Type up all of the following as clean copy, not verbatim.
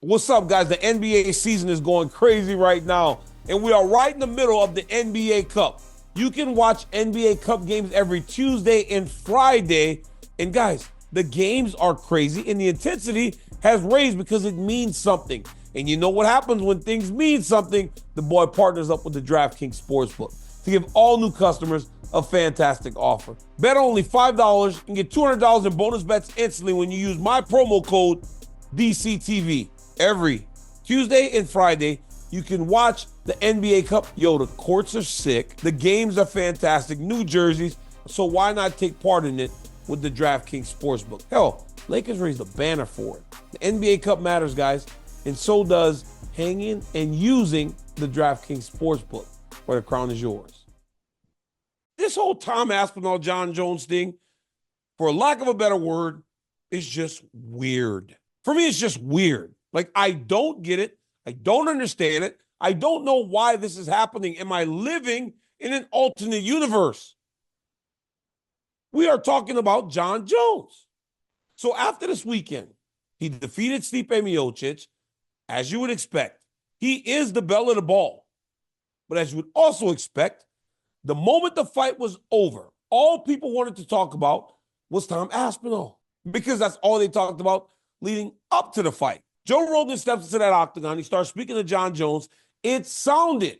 What's up, guys? The NBA season is going crazy right now, and we are right in the middle of the NBA Cup. You can watch NBA Cup games every Tuesday and Friday. And guys, the games are crazy, and the intensity has raised because it means something. And you know what happens when things mean something? The boy partners up with the DraftKings Sportsbook to give all new customers a fantastic offer. Bet only $5 and get $200 in bonus bets instantly when you use my promo code DCTV. Every Tuesday and Friday, you can watch the NBA Cup. Yo, the courts are sick. The games are fantastic. New jerseys. So why not take part in it with the DraftKings Sportsbook? Hell, Lakers raised a banner for it. The NBA Cup matters, guys. And so does hanging and using the DraftKings Sportsbook, where the crown is yours. This whole Tom Aspinall, Jon Jones thing, for lack of a better word, is just weird. For me, it's just weird. Like, I don't get it. I don't understand it. I don't know why this is happening. Am I living in an alternate universe? We are talking about Jon Jones. So after this weekend, he defeated Stipe Miocic, as you would expect. He is the belle of the ball. But as you would also expect, the moment the fight was over, all people wanted to talk about was Tom Aspinall, because that's all they talked about leading up to the fight. Joe Rogan steps into that octagon. He starts speaking to Jon Jones. It sounded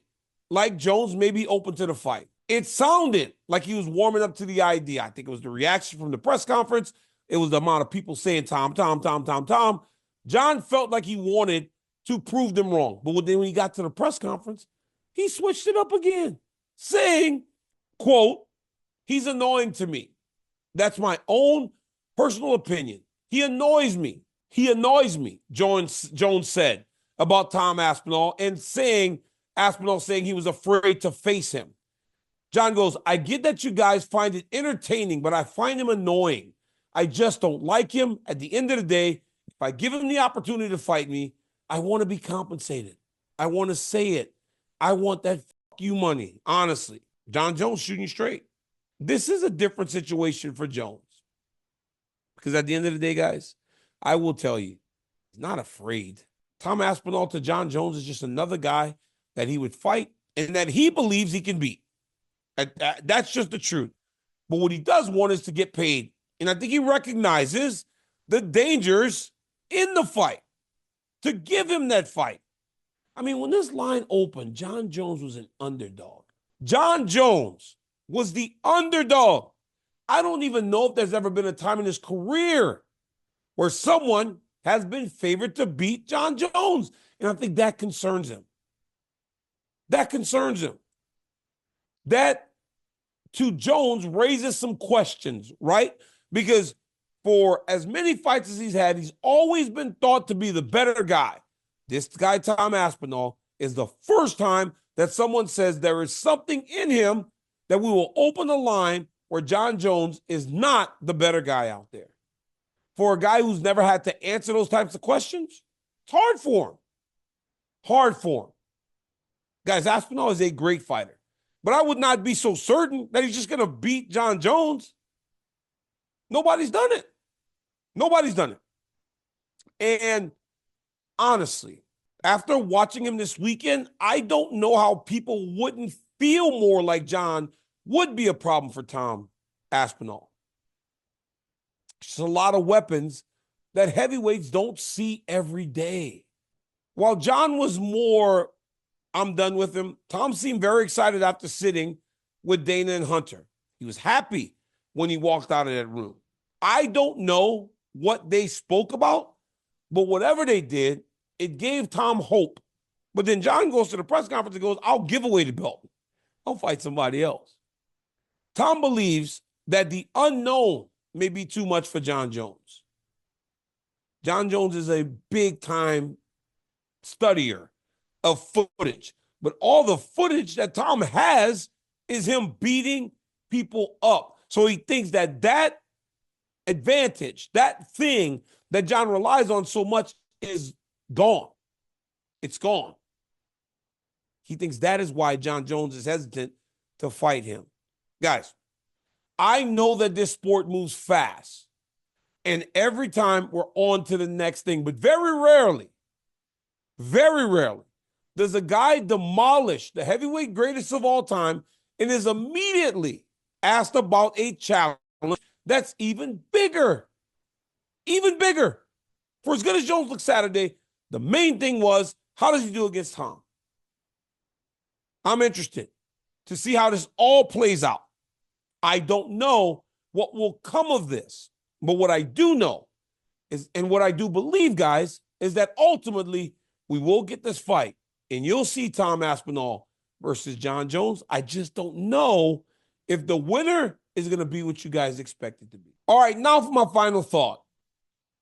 like Jones may be open to the fight. It sounded like he was warming up to the idea. I think it was the reaction from the press conference. It was the amount of people saying, Tom. Jon felt like he wanted to prove them wrong. But then when he got to the press conference, he switched it up again, saying, quote, he's annoying to me. That's my own personal opinion. He annoys me. He annoys me, Jones said about Tom Aspinall, and Aspinall saying he was afraid to face him. Jon goes, I get that you guys find it entertaining, but I find him annoying. I just don't like him. At the end of the day, if I give him the opportunity to fight me, I want to be compensated. I want to say it. I want that fuck you money, honestly. Jon Jones shooting straight. This is a different situation for Jones. Because at the end of the day, guys, I will tell you, he's not afraid. Tom Aspinall to Jon Jones is just another guy that he would fight and that he believes he can beat. That's just the truth. But what he does want is to get paid. And I think he recognizes the dangers in the fight to give him that fight. I mean, when this line opened, Jon Jones was an underdog. Jon Jones was the underdog. I don't even know if there's ever been a time in his career where someone has been favored to beat Jon Jones. And I think that concerns him. That concerns him. That, to Jones, raises some questions, right? Because for as many fights as he's had, he's always been thought to be the better guy. This guy, Tom Aspinall, is the first time that someone says there is something in him that we will open the line where Jon Jones is not the better guy out there. For a guy who's never had to answer those types of questions, it's hard for him. Hard for him. Guys, Aspinall is a great fighter. But I would not be so certain that he's just going to beat Jon Jones. Nobody's done it. Nobody's done it. And honestly, after watching him this weekend, I don't know how people wouldn't feel more like Jon would be a problem for Tom Aspinall. Just a lot of weapons that heavyweights don't see every day. While Jon was more, I'm done with him, Tom seemed very excited after sitting with Dana and Hunter. He was happy when he walked out of that room. I don't know what they spoke about, but whatever they did, it gave Tom hope. But then Jon goes to the press conference and goes, I'll give away the belt. I'll fight somebody else. Tom believes that the unknown may be too much for Jon Jones. Jon Jones is a big-time studier of footage. But all the footage that Tom has is him beating people up. So he thinks that that advantage, that thing that Jon relies on so much is gone. It's gone. He thinks that is why Jon Jones is hesitant to fight him. Guys, I know that this sport moves fast. And every time we're on to the next thing. But very rarely Very rarely does a guy demolish the heavyweight greatest of all time and is immediately asked about a challenge that's even bigger. Even bigger. For as good as Jones looked Saturday, the main thing was, how does he do against Tom? I'm interested to see how this all plays out. I don't know what will come of this, but what I do know is, and what I do believe, guys, is that ultimately we will get this fight, and you'll see Tom Aspinall versus Jon Jones. I just don't know if the winner is going to be what you guys expect it to be. All right, now for my final thought.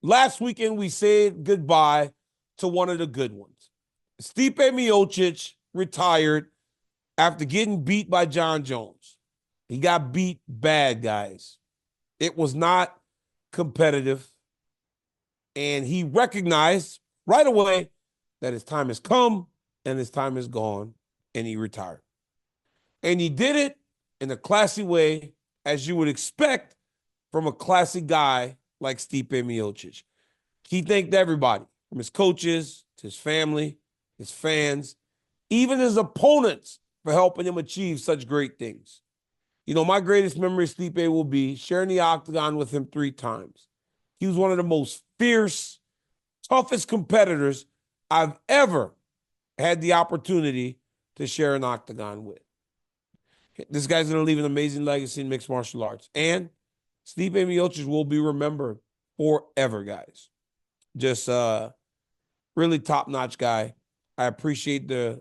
Last weekend, we said goodbye to one of the good ones. Stipe Miocic retired after getting beat by Jon Jones. He got beat bad, guys. It was not competitive. And he recognized right away that his time has come and his time is gone, and he retired. And he did it in a classy way, as you would expect from a classy guy like Stipe Miocic. He thanked everybody, from his coaches to his family, his fans, even his opponents, for helping him achieve such great things. You know, my greatest memory of Stipe will be sharing the octagon with him 3 times. He was one of the most fierce, toughest competitors I've ever had the opportunity to share an octagon with. This guy's going to leave an amazing legacy in mixed martial arts. And Stipe Miocic will be remembered forever, guys. Just really top-notch guy. I appreciate the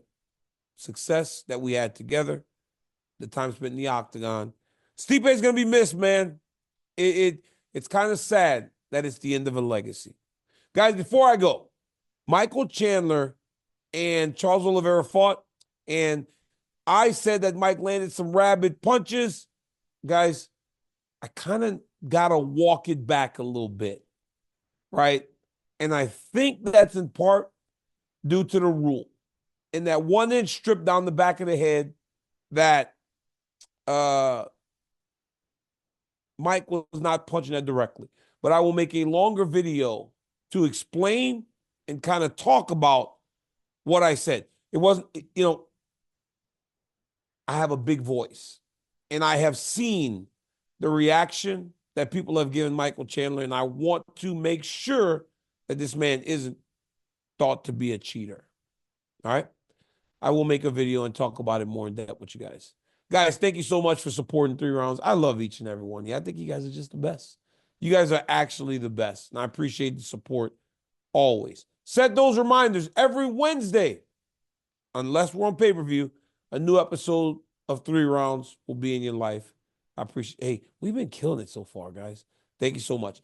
success that we had together, the time spent in the octagon. Stipe is going to be missed, man. It's kind of sad that it's the end of a legacy. Guys, before I go, Michael Chandler and Charles Oliveira fought, and I said that Mike landed some rabid punches. Guys, I kind of got to walk it back a little bit, right? And I think that's in part due to the rule. In that 1-inch strip down the back of the head that Mike was not punching that directly. But I will make a longer video to explain and kind of talk about what I said. It wasn't, you know, I have a big voice, and I have seen the reaction that people have given Michael Chandler, and I want to make sure that this man isn't thought to be a cheater. All right? I will make a video and talk about it more in depth with you guys. Guys, thank you so much for supporting 3 rounds. I love each and every one. Yeah, I think you guys are just the best. You guys are actually the best, and I appreciate the support always. Set those reminders every Wednesday. Unless we're on pay-per-view, a new episode of 3 rounds will be in your life. I appreciate, hey, we've been killing it so far, guys. Thank you so much.